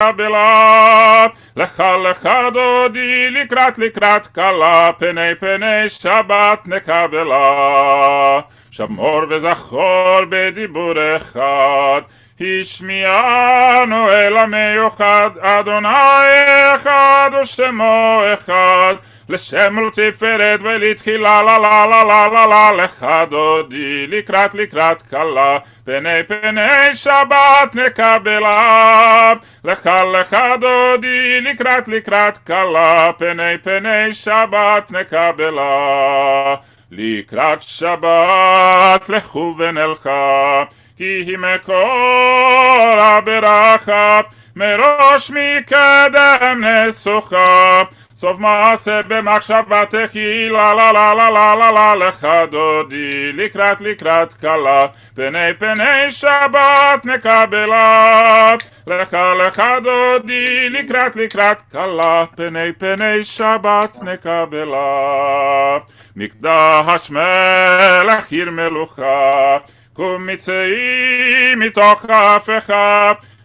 נקבלה. לך לך דודי לקראת כלה, פני שבת נקבלה. שמור וזכור בדיבור אחד, השמיענו אל המיוחד, אדוני אחד ושמו אחד, לשם ולתפארת ולתחילה לה לה לה לה לה לה. לך דודי לקראת כלה, פני שבת נקבלה. לך דודי לקראת כלה, פני שבת נקבלה. לקראת שבת לכו ונלכה, כי היא מקור הברכה, מראש מקדם נסוכה, סוף מעשה במחשבתך לה לה לה לה לה לה לה. לך דודי לקראת כלה, פני שבת נקבלה. לך דודי לקראת כלה, פני שבת נקבלה. מקדש מלך עיר מלוכה, קום מצאי מתוך אפיך,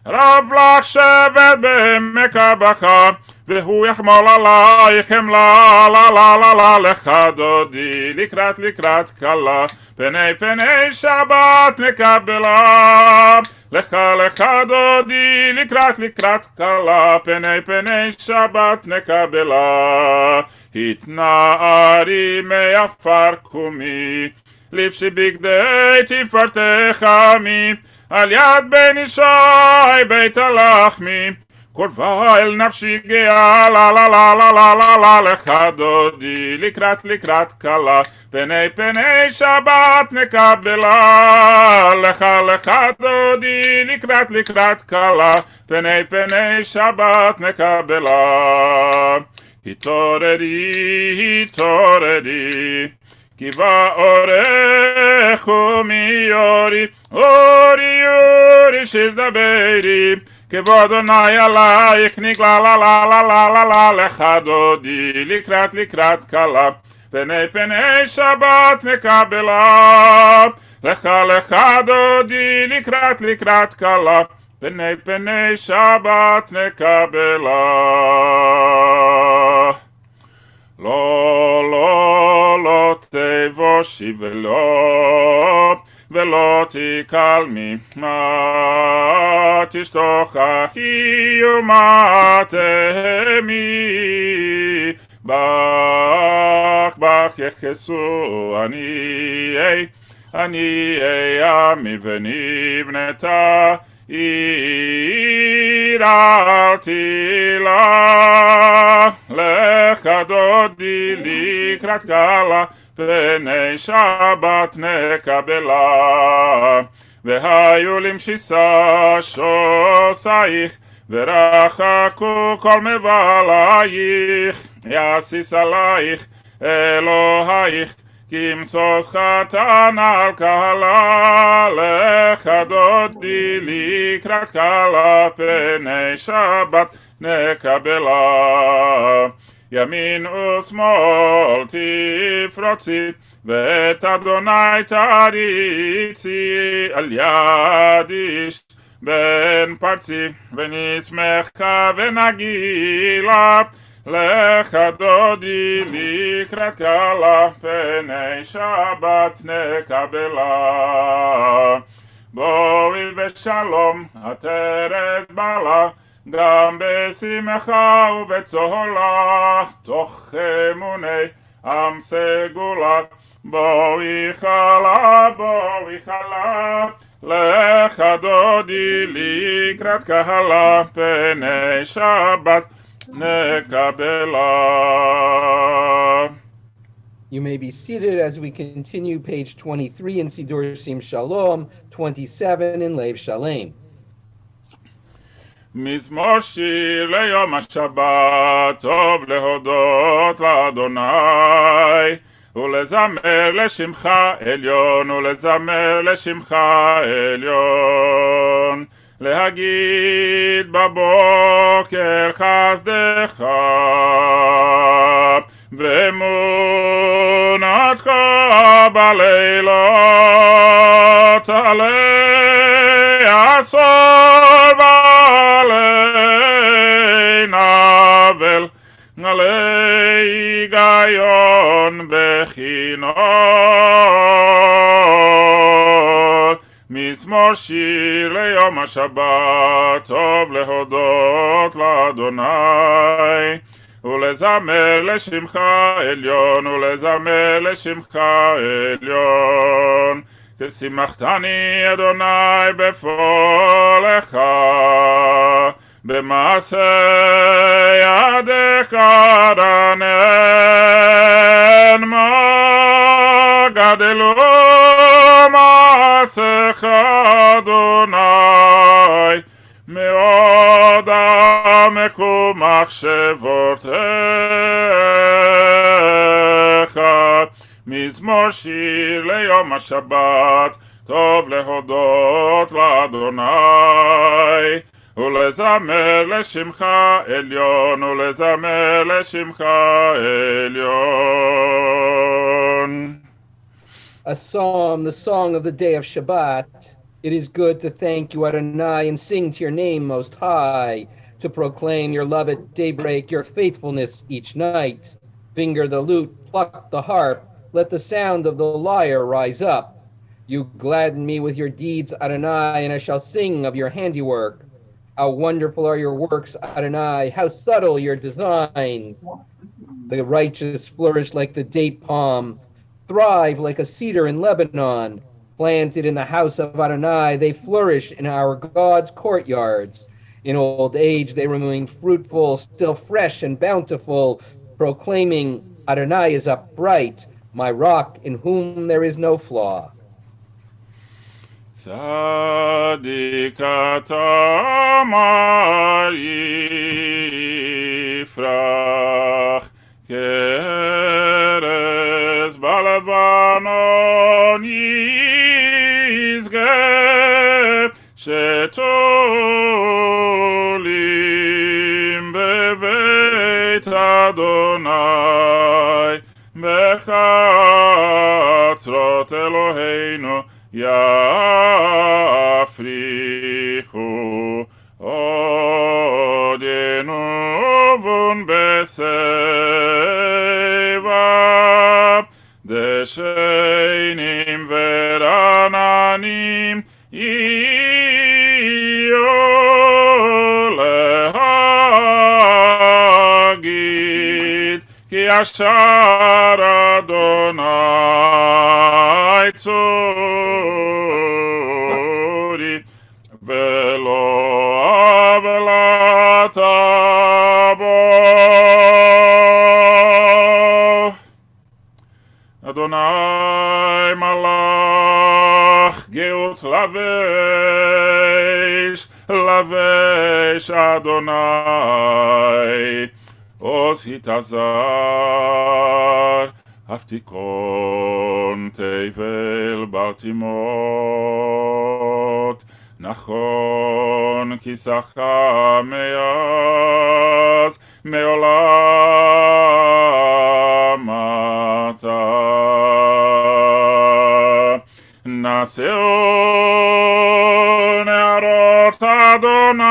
רב לך שבט בעמק הבכה, והוא יחמול עלייך חמלה לה לה לה לה. לך דודי לקראת כלה, פני שבת נקבלה. לך דודי לקראת כלה, פני שבת נקבלה. התנערי מעפר קומי, לבשי בגדי תפארתך עמי, על יד בן ישי בית הלחמי, קרבה אל נפשי גאה לה לה לה לה לה לה לה. לך דודי לקראת כלה, פני שבת נקבלה. לך דודי לקראת כלה, פני שבת נקבלה. התעוררי כי באורך ומיורי, אורי שיר דברי, כבוד אדוני עלייך נגלה לה לה לה לה לה לה. לך דודי לקראת כלה, פני שבת נקבלה. לך דודי לקראת כלה, פני שבת נקבלה. לא תבושי ולא תקלמי, מה תשתוכחי ומה תהמי, בך יחסו אני עמי ונבנתה עיר אל תילה. לך דודי לקראת כלה, פני שבת נקבלה. והיו למשיסה שוסייך, ורחקו כל מבלייך, יסיס עלייך אלוהיך, כמסוס חתן על כלה. לך דודי לקראת כלה, פני שבת נקבלה. ימין ושמאל תפרוצי, ואת אדוני תריצי, על יד איש בן פרצי, ונשמחה ונגילה. לך דודי לקראת כלה, פני שבת נקבלה. בואי בשלום עטרת בעלה, גם בשמחה ובצהלה, תוך אמוני עם סגולה. בואי חלה לך דודי לקראת כלה, פני שבת נקבלה. You may be seated as we continue page 23 in Sidur Sim Shalom, 27 in Lev Shalem. מזמור שיר ליום השבת, טוב להודות לאדוני, ולזמר לשמך עליון, ולזמר לשמך עליון. להגיד בבוקר חסדך, ואמונתך בלילות, עלי עשור עלי נבל, עלי היגיון בכינור. מזמור שיר ליום השבת, טוב להודות לאדוני, ולזמר לשמך עליון, ולזמר לשמך עליון. כשמחתני אדוני בפועלך, במעשה ידיך רענן. מה גדלו מעשיך אדוני, מאוד עמקו מחשבותיך. מזמור שיר ליום השבת, טוב להודות לאדוני, ולזמר לשמך עליון, ולזמר לשמך עליון. A psalm, the song of the day of Shabbat. It is good to thank you, Adonai, and sing to your name most high, to proclaim your love at daybreak, your faithfulness each night. Finger the lute, pluck the harp, let the sound of the lyre rise up. You gladden me with your deeds, Adonai, and I shall sing of your handiwork. How wonderful are your works, Adonai, how subtle your design. The righteous flourish like the date palm, thrive like a cedar in Lebanon. Planted in the house of Adonai, they flourish in our God's courtyards. In old age they remain fruitful, still fresh and bountiful, proclaiming, Adonai is upright, my rock in whom there is no flaw. צדיק אתה מה יפרח, כארז בלבנון ישגה, שתולים בבית אדוני, בחצרות אלוהינו יפריחו. עוד ינובון בשיבה, דשנים ורעננים יהיו להגיד, כי ישר אדוני צורי, ולא עוולת בו. אדוני מלך גאות לבש, לבש אדוני, עוז התעזר, אף תיכון תבל בל תימות. נכון כיסך מאז, מעולם אתה. נשאו נערות אדוני,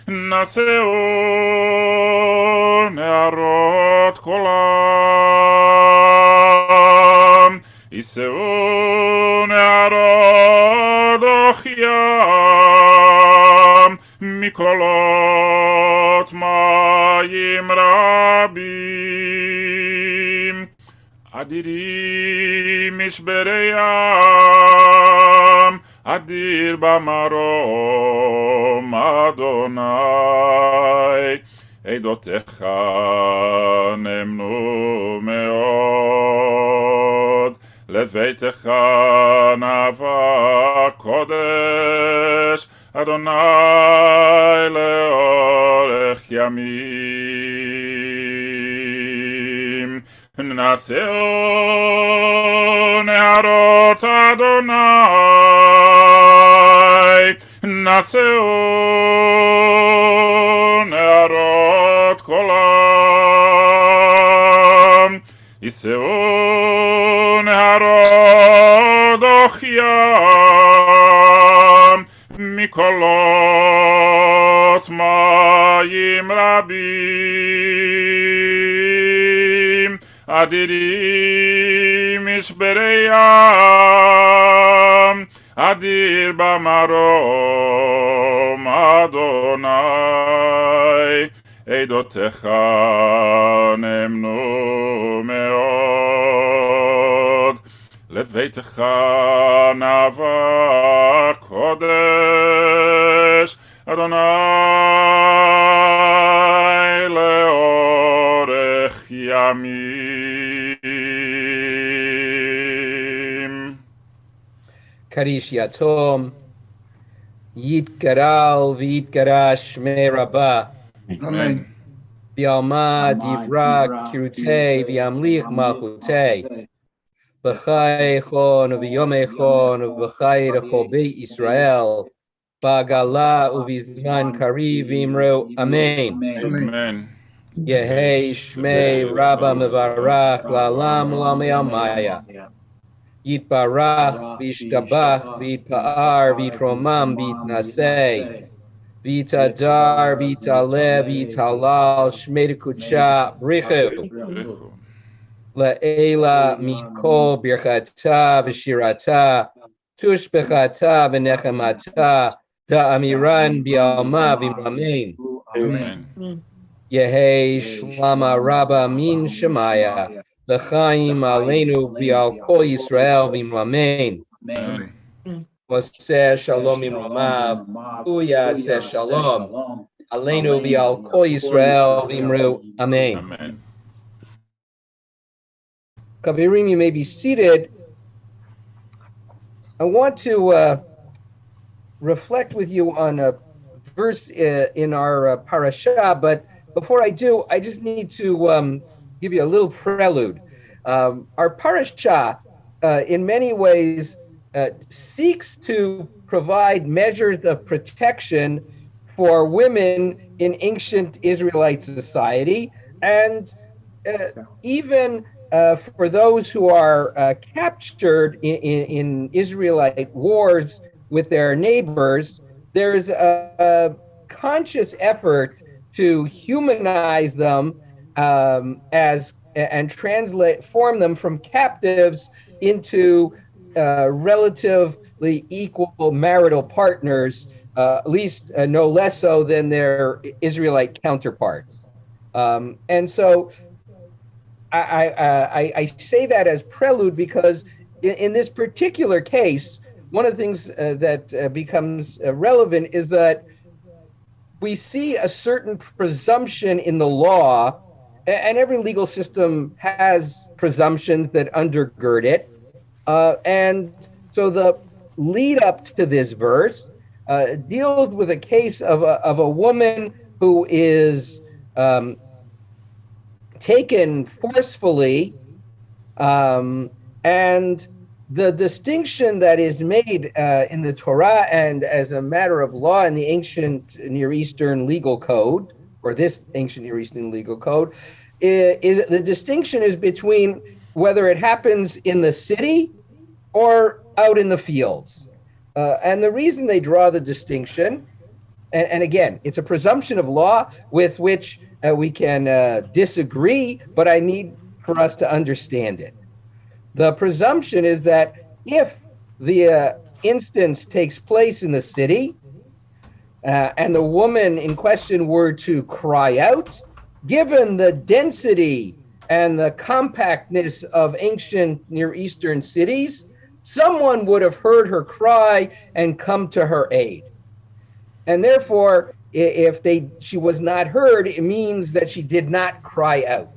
נשאו נערות קולם, יישאו נערות דוחיים, מקולות מים רבים. אדירים משברי ים, אדיר במרום אדוני. עדותיך נאמנו מאוד, לביתך נאווה קודש, אדוני לאורך ימים. נשאו נערות אדוני, נשאו נערות קולם, יישאו נערות דוחיים, קולות מים רבים, אדירים משברי ים, אדיר במרום אדוני, עדותיך נאמנו מאוד, לביתך נאווה קודש, אדוני לאורך ימים. קדיש יתום, יתגדל ויתגדש שמי רבה. אמן. בעלמא דברה קירותי וימליך מלכותי. בחייכון וביומייכון ובחיי לכל בית ישראל, בעגלה ובזמן קריב אמרו אמן. אמן. יהי שמי רבה מברך לעולם לעולמי עלמיה. יתברך וישתבח ויתפאר ויתרומם ויתנשא, ויתהדר ויתעלה ויתהלל שמי דקודשה בריחו. לעילה מכל ברכתה ושירתה, תושבחתה ונחמתה, דאמירן בעלמא ואמן. אמן. יהי שלמה רבה מן שמיה, לחיים עלינו ועל כל ישראל ואמן. אמן. עושה שלום ממרומיו, הוא יעשה שלום עלינו ועל כל ישראל ואמרו אמן. Amen. Kavirim, you may be seated. I want to reflect with you on a verse in our parasha, but before I do, I just need to give you a little prelude. Our parasha, in many ways, seeks to provide measures of protection for women in ancient Israelite society, and even for those who are captured in Israelite wars with their neighbors. There's a conscious effort to humanize them and form them from captives into relatively equal marital partners, at least no less so than their Israelite counterparts. And so I say that as prelude because in this particular case, one of the things that becomes relevant is that we see a certain presumption in the law, and every legal system has presumptions that undergird it. And so the lead up to this verse deals with a case of a woman who is taken forcefully, and the distinction that is made in the Torah and as a matter of law in the ancient Near Eastern legal code, or this ancient Near Eastern legal code, is the distinction is between whether it happens in the city or out in the fields. And the reason they draw the distinction, and again, it's a presumption of law with which we can disagree, but I need for us to understand it. The presumption is that if the instance takes place in the city and the woman in question were to cry out, given the density and the compactness of ancient Near Eastern cities, someone would have heard her cry and come to her aid. And therefore, if she was not heard, it means that she did not cry out.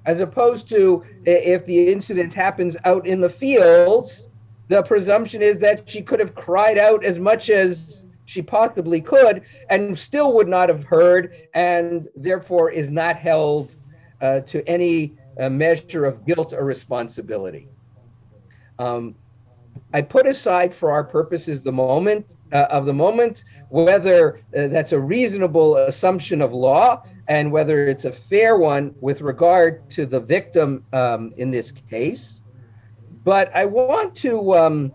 As opposed to if the incident happens out in the fields, the presumption is that she could have cried out as much as she possibly could and still would not have heard, and therefore is not held to any measure of guilt or responsibility. I put aside for our purposes the moment whether that's a reasonable assumption of law and whether it's a fair one with regard to the victim in this case. But I want to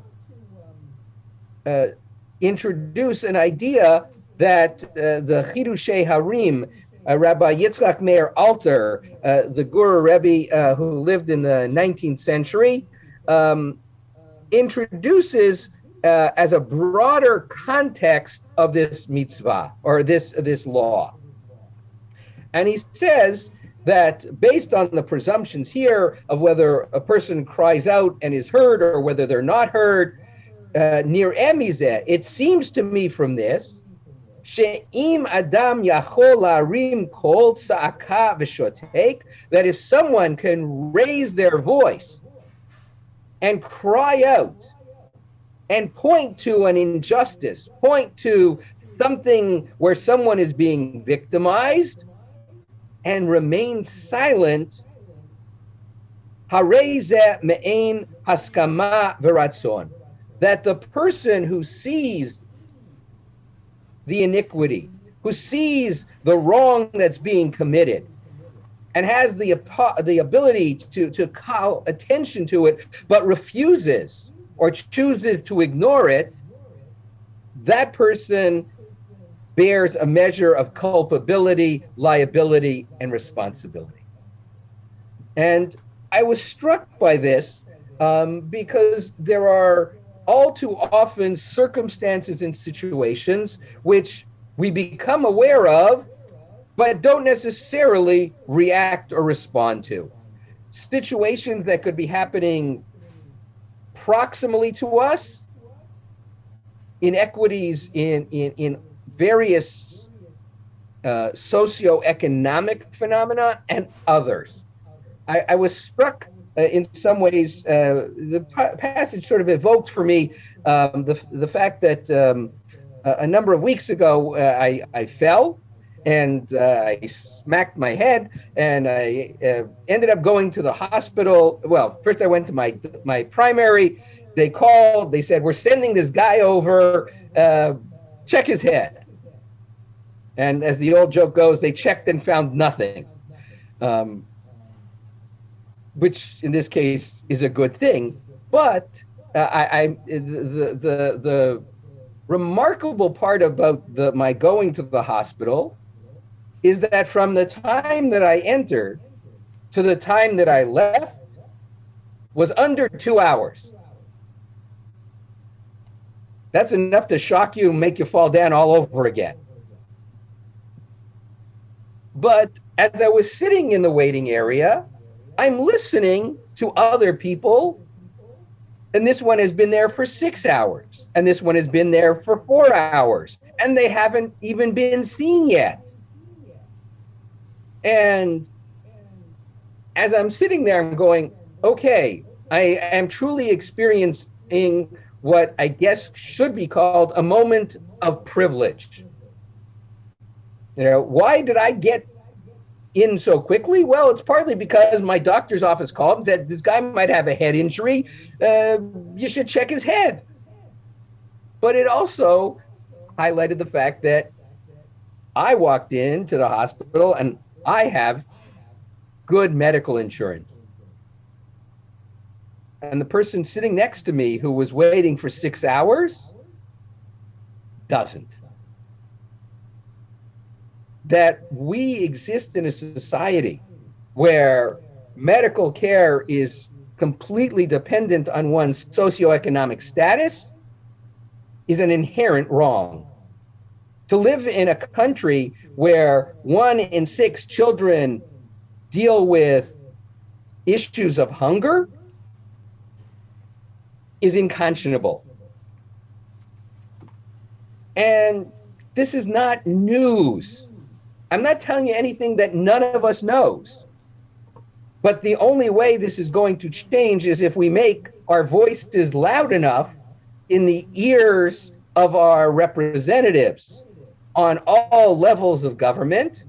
introduce an idea that the Chidushei Harim, Rabbi Yitzchak Meir Alter, the Guru Rebbe who lived in the 19th century, introduces as a broader context of this mitzvah, or this law. And he says that based on the presumptions here of whether a person cries out and is heard or whether they're not heard, near emizeh, it seems to me from this, she'im adam yachol larim kol tza'aka v'shotek, that if someone can raise their voice and cry out and point to an injustice, point to something where someone is being victimized, and remain silent, harei zeh me'ein haskama v'ratzon, that the person who sees the iniquity, who sees the wrong that's being committed, and has the ability to call attention to it, but refuses or chooses to ignore it, that person bears a measure of culpability, liability, and responsibility. And I was struck by this because there are all too often circumstances and situations which we become aware of, but don't necessarily react or respond to. Situations that could be happening proximally to us, inequities in various socioeconomic phenomena, and others. I was struck in some ways, the passage sort of evoked for me the fact that a number of weeks ago I fell and I smacked my head, and I ended up going to the hospital. Well, first I went to my primary. They called, they said, we're sending this guy over, check his head. And as the old joke goes, they checked and found nothing, which in this case is a good thing. But the remarkable part about my going to the hospital is that from the time that I entered to the time that I left was under 2 hours. That's enough to shock you and make you fall down all over again. But as I was sitting in the waiting area, I'm listening to other people, and this one has been there for 6 hours, and this one has been there for 4 hours, and they haven't even been seen yet. And as I'm sitting there, I'm going, okay, I am truly experiencing what I guess should be called a moment of privilege. You know, why did I get in so quickly? Well, it's partly because my doctor's office called and said, this guy might have a head injury. You should check his head. But it also highlighted the fact that I walked into the hospital and I have good medical insurance. And the person sitting next to me who was waiting for 6 hours doesn't. That we exist in a society where medical care is completely dependent on one's socioeconomic status is an inherent wrong. To live in a country where 1 in 6 children deal with issues of hunger is unconscionable. And this is not news. I'm not telling you anything that none of us knows. But the only way this is going to change is if we make our voices loud enough in the ears of our representatives on all levels of government,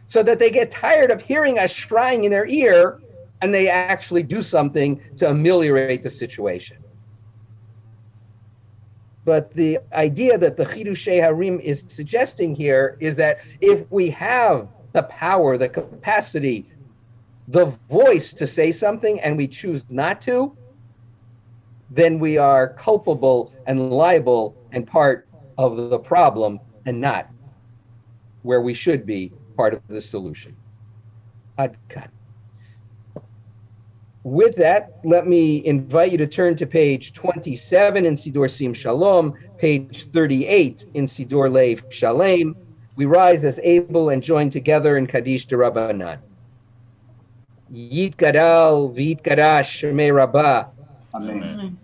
so that they get tired of hearing us crying in their ear and they actually do something to ameliorate the situation. But the idea that the Chidushei Harim is suggesting here is that if we have the power, the capacity, the voice to say something and we choose not to, then we are culpable and liable and part of the problem and not where we should be part of the solution. Ad kan. With that, let me invite you to turn to page 27 in Siddur Sim Shalom, page 38 in Siddur Lev Shalem. We rise as able and join together in Kaddish D'Rabbanan. Yitgadal v'yitkadash Shemei Rabbah. Amen.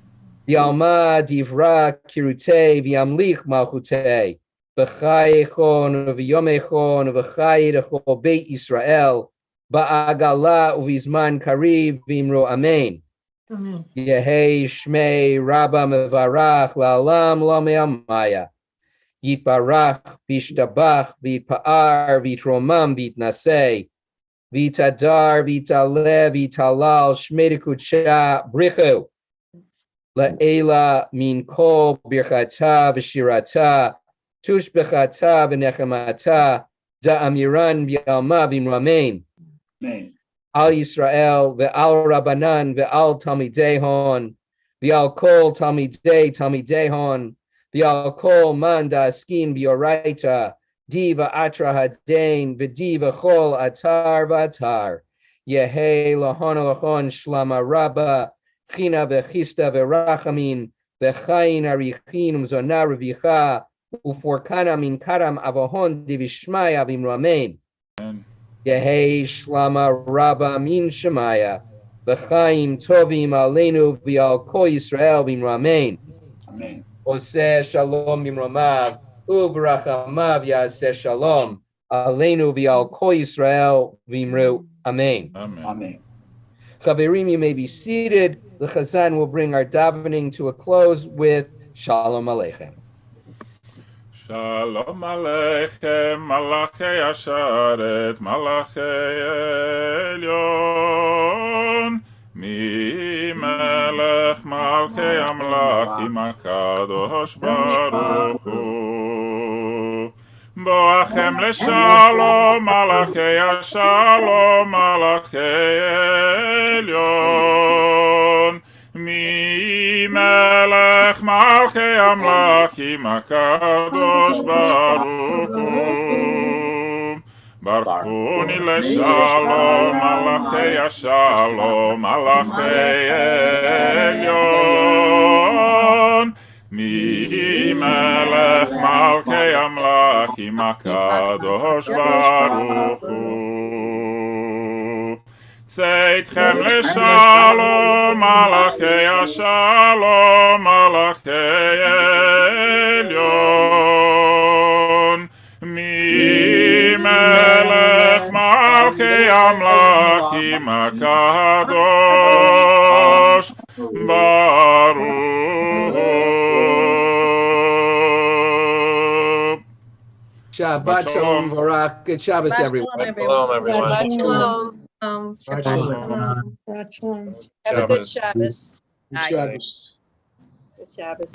V'alma divra kirutei v'yamlich malchutei. V'chai echon v'yom echon v'chai echol Beit Israel. Ba'agala uvizman kariv v'imro amen. Yehei shmei rabba mevarach la'alam lo me'amaya. Yitbarach v'ishtabach v'yitpa'ar v'yitromam v'yitnasei. V'yitadar v'yitaleh v'yitalal shmei dekudsha brichu. La'ela min kol birchata v'shirata. Tushbechata v'nechemata. Da'amiran v'yalma v'imro amen. Al Yisrael ve'al Rabbanan ve'al Talmidei ve'al kol Talmidei ve'al kol man da'askin v'yoraita diva atra hadain v'diva chol atar v'atar yehei lahon lahon shlama rabba china v'chista v'rachamin v'chayin arichin umzona revicha uforkana min karam avahon divishmaya v'imro amen. Yehei shlama rabba min shemaya v'chaim tovim aleinu v'al kol Yisrael v'imro amen. Amen. Oseh shalom b'imromav u'b'rachamav yaseh shalom aleinu v'al kol Yisrael v'imro amen. Amen. Chaverim, you may be seated. The Chazan will bring our davening to a close with Shalom Aleichem. Shalom Aleichem, Malachei Asharet, Malachei Elyon, Mi Melech Malchei Amlachim HaKadosh Baruch Hu. Boachem leshalom, Malachei Ashalom, Malachei Elyon, Mi Melech Malchei Amlachim HaKadosh Baruch Hu. Baruchuni leshalom, Malachei Ashalom, Malachei Elyon, Mi Melech Malchei Amlachim HaKadosh Baruch Hu. Tzeitchem leshalom, Malachei Ashalom, Malachei Elyon, Mi Melech Malchei Amlachim HaKadosh Baruch Hu. Shabbat shalom v'arach. Good Shabbos, everyone. Shalom, everyone. Shabbat shalom. Shabbat Have a good Shabbos. Good Shabbos. Good Shabbos.